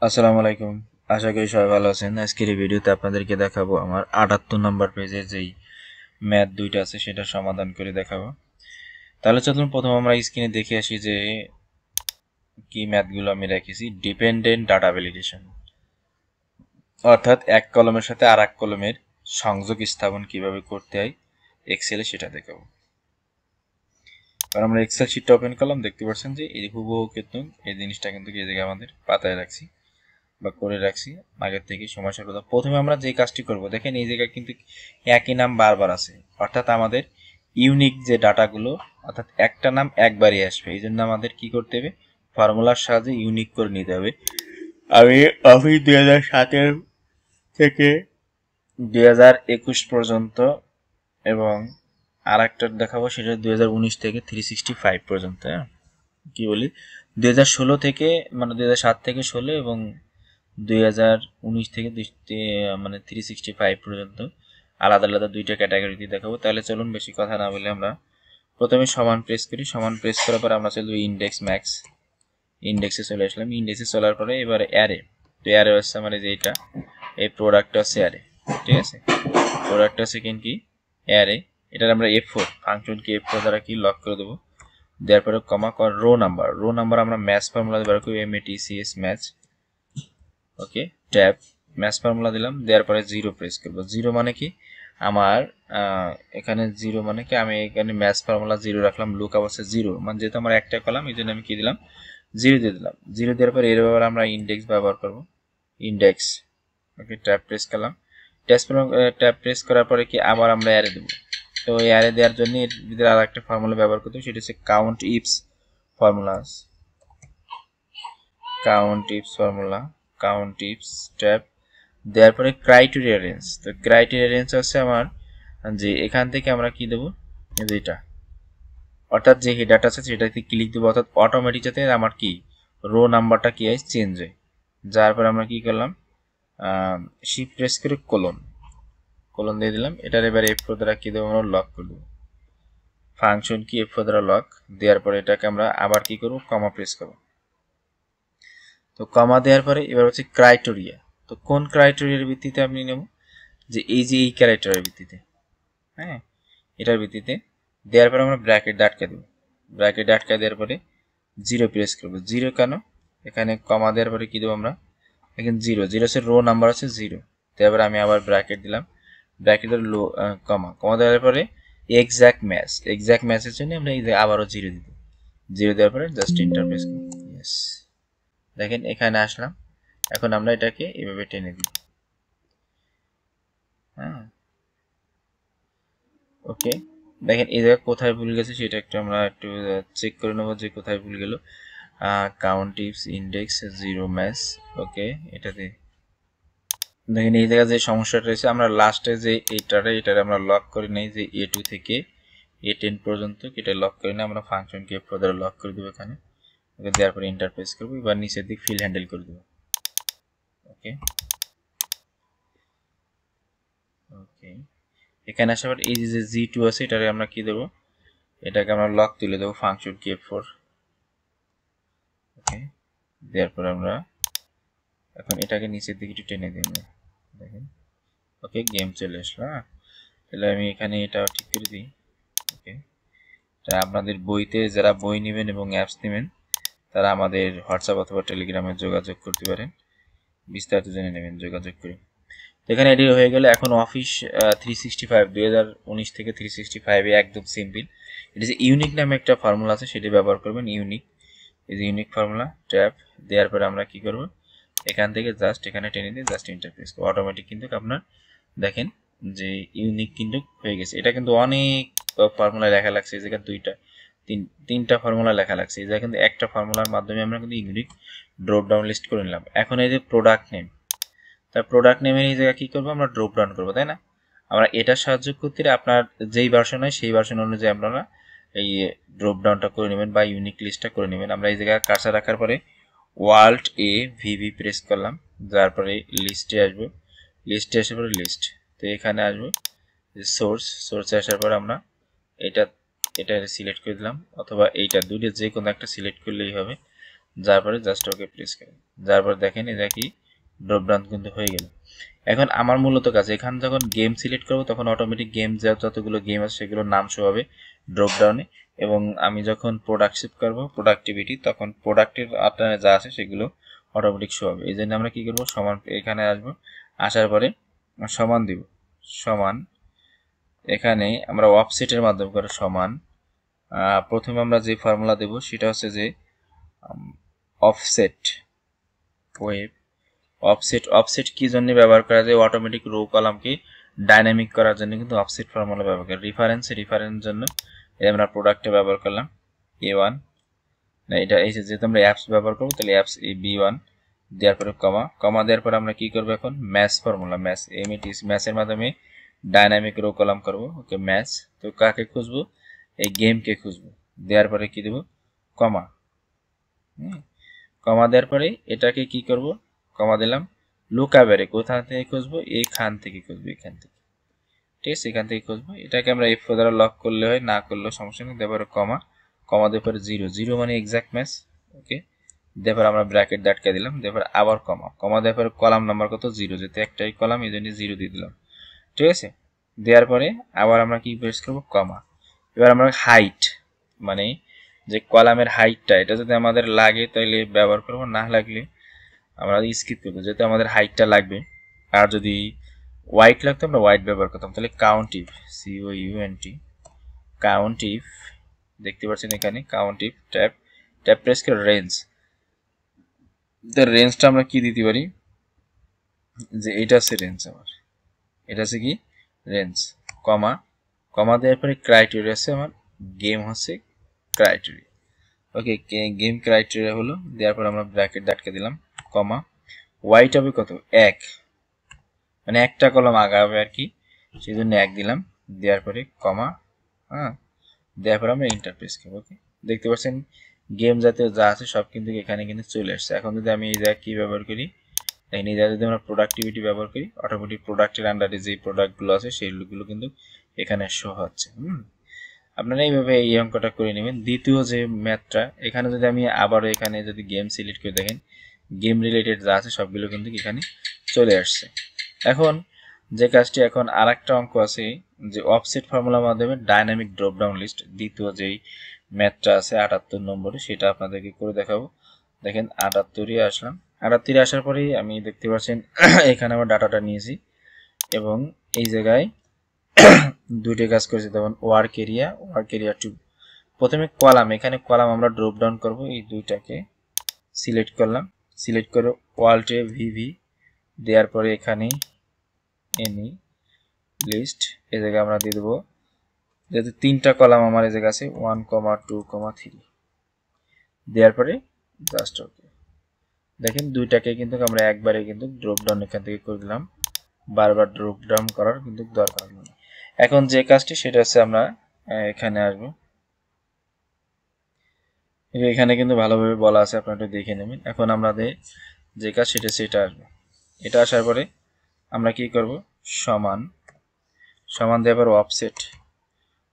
আসসালামু আলাইকুম। আশা করি সবাই ভালো আছেন। আজকের এই ভিডিওতে আপনাদেরকে দেখাবো আমার ৭৮ নম্বর পেজে যেই ম্যাথ দুইটা আছে সেটা সমাধান করে দেখাবো। তাহলে চলুন প্রথম আমরা স্ক্রিনে দেখে আসি যে কি ম্যাথগুলো আমি রেখেছি। ডিপেন্ডেন্ট ডাটা ভ্যালিডেশন, অর্থাৎ এক কলমের সাথে আর এক কলমের সংযোগ স্থাপন কিভাবে করতে হয় এক্সেলে সেটা দেখাবো। কারণ আমরা এক্সেল শিটটা ওপেন করলাম, দেখতে পাচ্ছেন যে এই হুবহু কিন্তু এই জিনিসটা কিন্তু এই জায়গায় আমাদের পাতায় রাখছি বা করে রাখছি আগের থেকে সময় স্বল্পতা। প্রথমে আমরা যে কাজটি করব, দেখেন এই জায়গায় কিন্তু একই নাম বারবার আছে, অর্থাৎ আমাদের ইউনিক যে ডাটাগুলো, অর্থাৎ একটা নাম একবারই আসবে। এই জন্য আমাদের কি করতে হবে, ফর্মুলার সাহায্যে ইউনিক করে নিতে হবে। আমি অফিস 2007 থেকে 2021 পর্যন্ত এবং আর একটা দেখাবো, সেটা 2019 থেকে 365 পর্যন্ত। হ্যাঁ, কি বলি, 2016 থেকে মানে 2007 থেকে 16 এবং 2019 থেকে মানে 365 পর্যন্ত আলাদা আলাদা দুইটা ক্যাটাগরিতে দেখাবো। তাহলে চলুন বেশি কথা না বলে আমরা প্রথমে সমান প্রেস করি। সমান প্রেস করার পর আমরা চলবো ইন্ডেক্স ম্যাক্স। ইন্ডেক্সে চলে আসলাম। ইন্ডেক্সে চলার পরে এবার অ্যারে, তো অ্যারে হচ্ছে মানে যে এটা এই প্রোডাক্টটা হচ্ছে অ্যারে, ঠিক আছে। প্রোডাক্টটা সেকেন্ড কি অ্যারে, এটার আমরা F4 ফাংশন কি F4 দ্বারা কি লক করে দেবো। দেওয়ার পরে কমা রো নাম্বার, রো নাম্বার আমরা ম্যাচ ফর্মুলা ব্যবহার করি, MATCS ম্যাচ। ওকে, ট্যাব ম্যাচ ফর্মুলা দিলাম, দেওয়ার পরে জিরো প্রেস করবো। জিরো মানে কি আমার এখানে জিরো মানে কি আমি এখানে ম্যাচ ফর্মুলা জিরো রাখলাম, লুক অবস্থা জিরো, মানে যেহেতু আমার একটা কলাম এই জন্য আমি কি দিলাম, জিরো দিয়ে দিলাম। জিরো দেওয়ার পরে এর ব্যবহার আমরা ইন্ডেক্স ব্যবহার করবো, ইন্ডেক্স। ওকে, ট্যাব প্রেস করলাম। ট্যাব প্রেস করার পরে কি আবার আমরা অ্যারে দেবো। তো এই অ্যারে দেওয়ার জন্য এর ভিতরে আর একটা ফর্মুলা ব্যবহার করতে হবে, সেটা হচ্ছে count ifs formula. Count ifs formula, count ifs tab দেওয়ার পরে ক্রাইটেরিয়া রেঞ্জ। তো ক্রাইটেরিয়া রেঞ্জ হচ্ছে আমার যে এখান থেকে আমরা কি দেবো, যেটা অর্থাৎ যে হেডারটা আছে সেটাতে ক্লিক দেবো, অর্থাৎ অটোমেটিক যাতে আমার কি রো নাম্বারটা কি হয় চেঞ্জ হয়। যার পরে আমরা কি করলাম, শিফট প্রেস করে কোলন, কোলন দিয়ে দিলাম। এটার এবার F4 দ্বারা কি দেবো, আমরা লক করে দেবো। ফাংশন কি F4 দ্বারা লক দেওয়ার পরে এটাকে আমরা আবার কি করবো, কমা প্রেস করবো। তো কমা দেওয়ার পরে এবার হচ্ছে ক্রাইটেরিয়া। তো কোন ক্রাইটেরিয়ার ভিত্তিতে আপনি নেব, যে এই যে এই ক্যারেক্টারের ভিত্তিতে, হ্যাঁ এটার ভিত্তিতে। দেওয়ার পরে আমরা ব্র্যাকেট আটকে দেবো। ব্র্যাকেট আটকে দেওয়ার পরে জিরো প্রেস করবো। জিরো কেন, এখানে কমা দেওয়ার পরে কি দেবো আমরা, এখানে জিরো, জিরো সে রো নাম্বার আছে জিরো। তারপরে আমি আবার ব্র্যাকেট দিলাম, ব্র্যাকেটের লো কমা, কমা দেওয়ার পরে এক্স্যাক্ট ম্যাচ, এক্স্যাক্ট ম্যাচের জন্য আমরা এই যে আবারও জিরো দিব। জিরো দেওয়ার পরে জাস্ট ইন্টার প্রেস করবো। ইয়েস, দেখেন এখানে আসলাম। এখন আমরা এটাকে এভাবে টেনে দিই। হ্যাঁ, ওকে, দেখেন এই জায়গায় কোথায় ভুল গেছে সেটা একটু আমরা একটু চেক করে নেবো যে কোথায় ভুল গেল। Count tips index zero match, okay এটাতে দেখেন এই জায়গায় যে সমস্যাটা রয়েছে, আমরা লাস্টে যে এটারে আমরা লক করে নেই, যে A2 থেকে A10 পর্যন্ত এটা লক করে নিই আমরা, ফাংশনকে F4 দ্বারা লক করে দেবো এখানে। ওকে, দেওয়ার পরে ইন্টারপ্রেস করবো। এবার নিচের দিক ফিল হ্যান্ডেল করে দেবো। ওকে, ওকে, এখানে আসার পর এই যে G2 আছে এটারে আমরা কি দেবো, এটাকে আমরা লক তুলে দেবো, ফাংশন কি F4। ওকে, দেওয়ার পর আমরা এখন এটাকে নিচের দিকে একটু টেনে দিই আমরা, দেখেন। ওকে, গেম চলে আসলো। হ্যাঁ, তাহলে আমি এখানে এটা ঠিক করে দিই। ওকে, তা আপনাদের বইতে যারা বই নেবেন এবং অ্যাপস নেবেন তারা আমাদের হোয়াটসঅ্যাপ অথবা টেলিগ্রামে যোগাযোগ করতে পারেন, বিস্তারিত জেনে নেবেন যোগাযোগ করে। এখানে এটি হয়ে গেলে এখন অফিস 365 2019 থেকে 365 একদম সিম্পল। এটা যে ইউনিক নামে একটা ফর্মুলা আছে সেটি ব্যবহার করবেন, ইউনিক। এই যে ইউনিক ফর্মুলা ট্যাব দেওয়ার পরে আমরা কি করব, এখান থেকে জাস্ট এখানে টেনে দিয়ে জাস্ট ইন্টারফেস করব, অটোমেটিক কিন্তু আপনার দেখেন যে ইউনিক কিন্তু হয়ে গেছে। এটা কিন্তু অনেক ফর্মুলা লেখা লাগছে, এই জায়গায় তিনটা ফর্মুলা লেখা লাগছে, এই জায়গায় কিন্তু একটা ফর্মুলার মাধ্যমে আমরা কিন্তু ইউনিক ড্রপ ডাউন লিস্ট করে নিলাম। এখন এই যে প্রোডাক্ট নেম, তার প্রোডাক্ট নেমের এই জায়গায় কি করবো, আমরা ড্রপ ডাউন করবো, তাই না। আমরা এটা সাহায্য করতে আপনার যেই ভার্সন হয় সেই ভার্সন অনুযায়ী আপনারা এই ড্রপ ডাউনটা করে নেবেন বা ইউনিক লিস্টটা করে নেবেন। আমরা এই জায়গায় কার্সার রাখার পরে ওয়াল্ট এ ভিভি প্রেস করলাম, তারপরে লিস্টে আসবো, লিস্টে আসার পরে লিস্ট, তো এখানে আসবো সোর্সে আসার পর আমরা এটা এটা সিলেক্ট করে দিলাম, অথবা এইটা দুটো যে কোনো একটা সিলেক্ট করলেই হবে। যার পরে জাস্ট ওকে প্রেস করেন, যার পরে দেখেন এটা কি ড্রপ ডাউন কিন্তু হয়ে গেল। এখন আমার মূলত কাজ, এখানে যখন গেম সিলেক্ট করব তখন অটোমেটিক গেম যতগুলো গেম আছে সেগুলোর নাম শো হবে ড্রপ ডাউনে, এবং আমি যখন প্রোডাক্ট শিফট করবো প্রোডাক্টিভিটি তখন প্রোডাক্টের আপনার যা আছে সেগুলো অটোমেটিক শো হবে। এই জন্য আমরা কি করব, সমান এখানে আসবো, আসার পরে সমান দিব, সমান এখানে আমরা অফসেটের মাধ্যমে করে সমান, প্রথমে আমরা যে ফর্মুলা দেব সেটা হচ্ছে যে অফসেট ওয়েব অফসেট। অফসেট কি জন্য ব্যবহার করা যায়, অটোমেটিক রো কলামকে ডাইনামিক করার জন্য কিন্তু অফসেট ফর্মুলা ব্যবহার করি। রেফারেন্স জন্য আমরা প্রোডাক্টে ব্যবহার করলাম A1, না এটা এই যেহেতু আমরা অ্যাপস ব্যবহার করবো তাহলে অ্যাপস B1 দেওয়ার পরে কমা দেওয়ার পরে আমরা কি করবো, এখন ম্যাচ ফর্মুলা, ম্যাচের মাধ্যমে ডাইনামিক রো কলাম করবো। ওকে ম্যাচ, তো কাকে খুঁজবো, এই গেমকে খুঁজবো, দেওয়ার পরে কি দেবো, কমা। কমা দেওয়ার পরে এটাকে কি করব, কমা দিলাম, লুকাবেরে কোথা থেকে খুঁজবো, এখান থেকে খুঁজবো, এখান থেকে, ঠিক আছে, এখান থেকে খুঁজবো। এটাকে আমরা F4 দ্বারা লক করলে হয়, না করলেও সমস্যা নেই। দেওয়ার কমা, কমা দেওয়ার পরে 0 মানে এক্সাক্ট ম্যাচ। ওকে, দেওয়ার আমরা ব্র্যাকেট আটকে দিলাম, দেওয়ার আবার কমা দেওয়ার পরে কলাম নাম্বার কত 0, যেহেতু একটাই কলাম এই জন্য 0 দিয়ে দিলাম, ঠিক আছে। দেওয়ার পরে আবার আমরা কি প্রেস করবো, কমা। এবার আমরা হাইট মানে যে কলামের হাইটটা, এটা যদি আমাদের লাগে তাহলে ব্যবহার করবো, না লাগলে আমরা স্কিপ করবো, যেহেতু আমাদের হাইটটা লাগবে। আর যদি হোয়াইট লাগতো আমরা হোয়াইট ব্যবহার করতাম। তাহলে কাউন্টিভ, COUNT, কাউন্টিভ, দেখতে পাচ্ছেন এখানে কাউন্টিভ, ট্যাপ প্রেস করে রেঞ্জ, রেঞ্জটা আমরা কি দিতে পারি, যে এটা হচ্ছে রেঞ্জ, আমার এটা হচ্ছে কি রেঞ্জ, কমা দেওয়ার পরে ক্রাইটেরিয়া আছে আমার, গেম হচ্ছে ক্রাইটেরিয়া। ওকে, গেম ক্রাইটেরিয়া হলো, দেওয়ার পর আমরা ব্র্যাকেট আটকে দিলাম, কমা, হোয়াইট হবে কত 1, মানে একটা কলম আগাবে আর কি, সেই জন্য 1 দিলাম, দেওয়ার পরে কমা, হ্যাঁ, দেওয়ার পর আমরা ইন্টারপ্রেস করবো। ওকে, দেখতে পাচ্ছেন গেম জাতীয় যা আছে সব কিন্তু এখানে কিন্তু চলে আসছে। এখন যদি আমি এই জায়গায় কি ব্যবহার করি, দেখেন এই জায়গায় যদি আমরা প্রোডাক্টিভিটি ব্যবহার করি, অটোমেটিক প্রোডাক্টের আন্ডারে যে প্রোডাক্টগুলো আছে সেইগুলো কিন্তু এখানে শো হচ্ছে। আপনারা এইভাবে এই অঙ্কটা করে নেবেন। দ্বিতীয় যে ম্যাথটা, এখানে যদি আমি আবারও এখানে যদি গেম সিলেক্ট করে দেখেন, গেম রিলেটেড যা আছে সবগুলো কিন্তু এখানে চলে আসছে। এখন যে কাজটি, এখন আর একটা অঙ্ক আছে যে অফসেট ফর্মুলার মাধ্যমে ডাইনামিক ড্রপ ডাউন লিস্ট, দ্বিতীয় যেই ম্যাথটা আছে 78 নম্বরে, সেটা আপনাদেরকে করে দেখাবো। দেখেন 78-এ আসলাম, 78-এ আসার পরেই আমি দেখতে পাচ্ছেন এখানে আমার ডাটাটা নিয়েছি, এবং এই জায়গায় দুইটা কাজ করেছি। যেমন ওয়ার্ক এরিয়া টু, প্রথমে কলাম, এখানে কলাম আমরা ড্রপ ডাউন করবো, এই দুইটাকে সিলেক্ট করলাম, সিলেক্ট করে ওয়াল্টে VV দেওয়ার পরে এখানে এনি লিস্ট, এই জায়গায় আমরা দিয়ে দেবো, যেহেতু 3টা কলাম আমার এই জায়গায় আছে 1, 2, 3, দেওয়ার পরে জাস্ট ওকে। দেখেন দুইটাকে কিন্তু আমরা একবারে কিন্তু ড্রপ ডাউন এখান থেকে করে দিলাম, বারবার ড্রপ ডাউন করার কিন্তু দরকার নেই। এখন যে কাজটি সেটা হচ্ছে আমরা এখানে আসবো, এখানে কিন্তু ভালোভাবে বলা আছে, আপনারা একটু দেখে নেবেন। এখন আমাদের যে কাজ সেটা আসবে, এটা আসার পরে আমরা কি করব, সমান দেওয়ার পর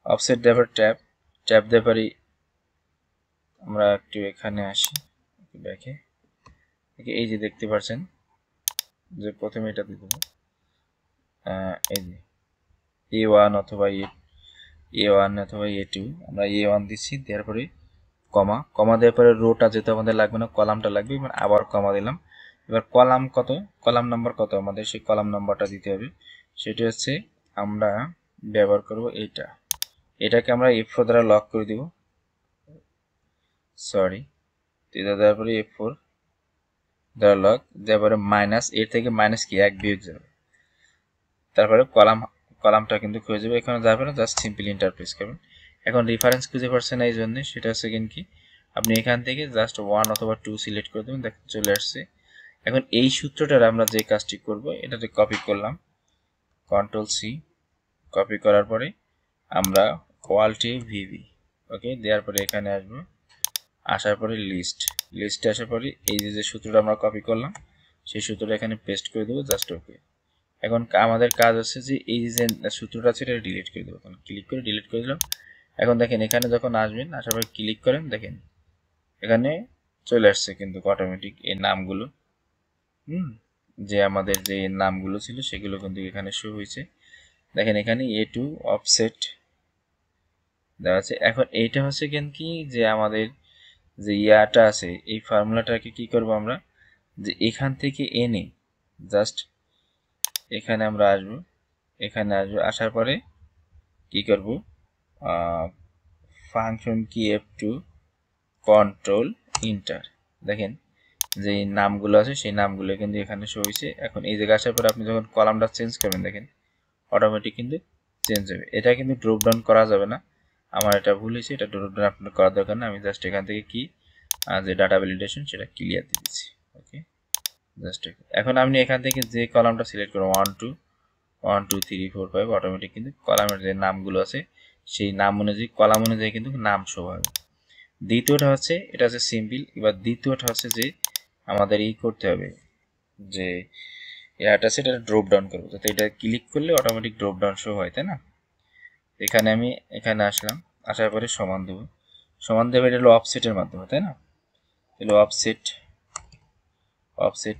অফসেট দেওয়ার পর ট্যাপ দেওয়ার পরে আমরা একটু এখানে আসি, দেখে এই যে দেখতে পাচ্ছেন যে প্রথমে এটা দিয়ে দেবো, এই যে A1 অথবা A2, আমরা A1 দিচ্ছি, দেওয়ার পরে কমা দেওয়ার পরে রোটা যেহেতু আমাদের লাগবে না, কলামটা লাগবে, এবার আবার কমা দিলাম। এবার কলাম নাম্বার কত আমাদের, সেই কলাম নাম্বারটা দিতে হবে, সেটা হচ্ছে আমরা ব্যবহার করব এটাকে আমরা F4 দ্বারা লক করে দিব, এটা দেওয়ার পরে F4 দ্বারা লক, দেওয়ার পরে মাইনাস, এর থেকে মাইনাস কি 1 বিয়োগ যাবে, তারপরে কলামটা কিন্তু খুঁজে যাবে। এখানে যাবে না, জাস্ট সিম্পলি ইন্টারপ্রেস করবেন। এখন রেফারেন্স খুঁজে পাচ্ছেন এই জন্য, সেটা হচ্ছে কি আপনি এখান থেকে জাস্ট 1 অথবা 2 সিলেক্ট করে দেবেন, দেখেন চলে আসছে। এখন এই সূত্রটার আমরা যে কাজটি করব, এটাতে কপি করলাম, Ctrl+C, কপি করার পরে আমরা Alt+VV, ওকে, দেওয়ার পরে এখানে আসবো, আসার পরে লিস্টে আসার পরে এই যে সূত্রটা আমরা কপি করলাম সেই সূত্রটা এখানে পেস্ট করে দেবো, জাস্ট ওকে। এখন আমাদের কাজ হচ্ছে যে এই যে সূত্রটা আছে এটা ডিলিট করে দেবো, ক্লিক করে ডিলিট করে দিলাম। এখন দেখেন এখানে যখন আসবেন, আসার পরে ক্লিক করেন, দেখেন এখানে চলে আসছে কিন্তু অটোমেটিক এই নামগুলো। যে আমাদের যে নামগুলো ছিল সেগুলো কিন্তু এখানে শো হয়েছে। দেখেন এখানে A2 অফসেট দেওয়া আছে। এখন এইটা হচ্ছে কি যে আমাদের যে ইয়াটা আছে এই ফর্মুলাটাকে কি করব আমরা, যে এখান থেকে এনে জাস্ট এখানে আমরা আসবো, আসার পরে কি করব, ফাংশন কি F2 কন্ট্রোল ইন্টার। দেখেন যে নামগুলো আছে সেই নামগুলো কিন্তু এখানে শো হয়েছে। এখন এই জায়গায় আসার পরে আপনি যখন কলামটা চেঞ্জ করবেন দেখেন অটোমেটিক কিন্তু চেঞ্জ হবে। এটা কিন্তু ড্রপ ডাউন করা যাবে না, আমার এটা ভুল হয়েছে, এটা ড্রপ ডাউন আপনার করার দরকার না। আমি জাস্ট এখান থেকে কি যে ডাটা ভ্যালিডেশন সেটা ক্লিয়ার দিয়ে দিচ্ছি। ওকে, জাস্ট এখন আপনি এখান থেকে যে কলামটা সিলেক্ট করুন 1 2 1 2 3 4 5 অটোমেটিক কিন্তু কলামের যে নামগুলো আছে সেই নাম অনুযায়ী কলাম অনুযায়ী কিন্তু নাম শো হবে। দ্বিতীয়টা হচ্ছে এটা হচ্ছে সিম্পল। এবার দ্বিতীয়টা হচ্ছে যে আমাদের করতে হবে যে এটা সেটা ড্রপ ডাউন করবো, যাতে এটা ক্লিক করলে অটোমেটিক ড্রপ ডাউন শো হয়, তাই না? এখানে আমি এখানে আসলাম, আসার পরে সমান দেবো, সমান দেবে এটা হলো অফসেটের মাধ্যমে, তাই না? হলো অফসেট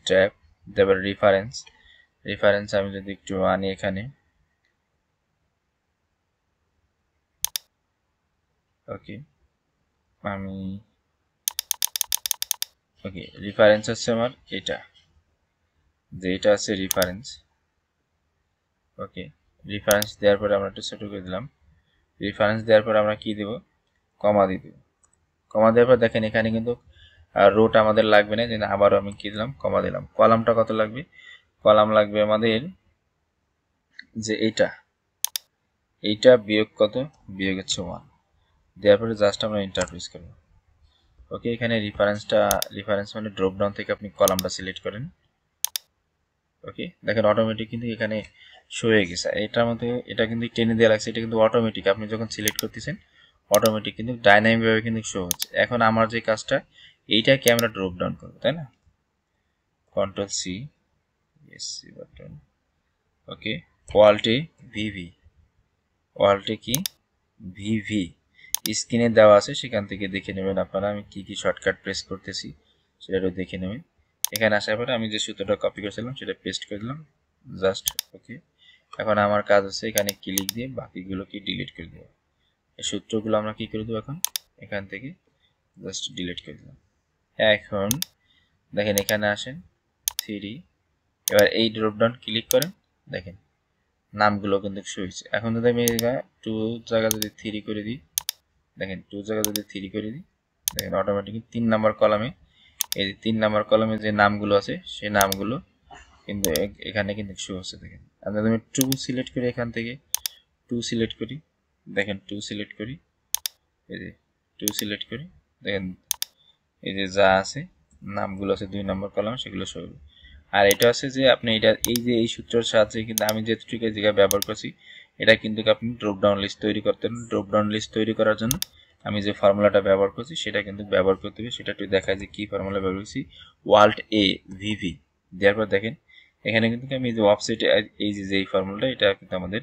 ট্র্যাপ দেবে রেফারেন্স আমি যদি একটু আনি এখানে, ওকে আমি ওকে রেফারেন্স হচ্ছে আমার এটা, যে এটা আছে রেফারেন্স। ওকে, রেফারেন্স দেওয়ার পরে আমরা একটু ছোট করে দিলাম। রেফারেন্স দেওয়ার পরে আমরা কি দেব, কমা দিয়ে দেব। কমা দেওয়ার পর দেখেন এখানে কিন্তু রোটা আমাদের লাগবে না, যে আবারও আমি কি দিলাম, কমা দিলাম। কলামটা কত লাগবে, কলাম লাগবে আমাদের যে এইটা বিয়োগ কত, বিয়োগ হচ্ছে 1। দেওয়ার পরে জাস্ট আমরা এন্টার প্রেস করব। ওকে, এখানে রেফারেন্স মানে ড্রপ ডাউন থেকে আপনি কলামটা সিলেক্ট করেন। ওকে, দেখেন অটোমেটিক কিন্তু এখানে শো হয়ে গেছে। এটার মধ্যে এটা কিন্তু টেনে দেওয়া লাগছে, এটা কিন্তু অটোমেটিক আপনি যখন সিলেক্ট করতেছেন অটোমেটিক কিন্তু ডাইনামিক ভাবে কিন্তু শো হচ্ছে। এখন আমার যে কাজটা এইটাকে আমরা ড্রপ ডাউন করবো, তাই না? Control C, C button. Okay, quality কি ভিভি স্ক্রিনে দেওয়া আছে, সেখান থেকে দেখে নেবেন আপনারা আমি কি শর্টকাট প্রেস করতেছি সেটাও দেখে নেবেন। এখানে আসার পরে আমি যে সূত্রটা কপি করেছিলাম সেটা পেস্ট করে দিলাম জাস্ট। ওকে, এখন আমার কাজ হচ্ছে এখানে ক্লিক দিয়ে বাকিগুলো কি ডিলিট করে দেবো। এই সূত্রগুলো আমরা কি করে দেবো, এখন এখান থেকে জাস্ট ডিলিট করে দিলাম। এখন দেখেন এখানে আসেন 3, এবার এই ড্রপ ডাউন ক্লিক করেন, দেখেন নামগুলো কিন্তু শো হয়েছে। এখন যদি আমি টু জায়গা যদি 3 করে দিই, দেখেন 2 জায়গা যদি 3 করে দিই, দেখেন অটোমেটিক 3 নাম্বার কলামে এই 3 নাম্বার কলামে যে নামগুলো আছে সেই নামগুলো কিন্তু এখানে কিন্তু শো হচ্ছে। দেখেন আমরা যদি 2 সিলেক্ট করি, এখান থেকে 2 সিলেক্ট করি, দেখেন 2 সিলেক্ট করি, এই যে 2 সিলেক্ট করি, দেখেন এই যে যা আছে নামগুলো আছে 2 নম্বর কলাম সেগুলো শো হবে। আর এটা আছে যে আপনি এটা এই যে এই সূত্রের সাহায্যে কিন্তু আমি যেটুকু জায়গায় ব্যবহার করছি এটা কিন্তু আপনি ড্রপ ডাউন লিস্ট তৈরি করতেন। ড্রপ ডাউন লিস্ট তৈরি করার জন্য আমি যে ফর্মুলাটা ব্যবহার করছি সেটা কিন্তু ব্যবহার করতে হবে। সেটা একটু দেখায় যে কি ফর্মুলা ব্যবহার করছি, ওয়াল্ট এ ভিভি দেওয়ার পর দেখেন এখানে কিন্তু আমি যে ওয়েবসাইটে এই যে এই ফর্মুলাটা এটা কিন্তু আমাদের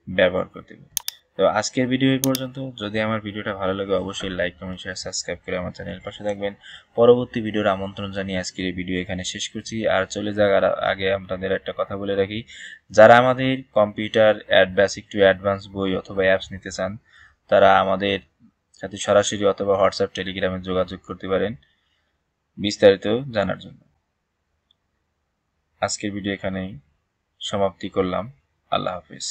ব্যবহার করতে হবে। তো আজকের ভিডিও এই পর্যন্ত। যদি আমার ভিডিওটা ভালো লাগে অবশ্যই লাইক কমেন্ট শেয়ার সাবস্ক্রাইব করে আমার চ্যানেলের পাশে থাকবেন। পরবর্তী ভিডিওর আমন্ত্রণ জানিয়ে আজকের এই ভিডিও এখানে শেষ করছি। আর চলে যাওয়ার আগে আপনাদের একটা কথা বলে রাখি, যারা আমাদের কম্পিউটার বেসিক টু অ্যাডভান্স বই অথবা অ্যাপস নিতে চান তারা আমাদের সাথে সরাসরি অথবা হোয়াটসঅ্যাপ টেলিগ্রামে যোগাযোগ করতে পারেন বিস্তারিত জানার জন্য। আজকের ভিডিও এখানেই সমাপ্তি করলাম। আল্লাহ হাফেজ।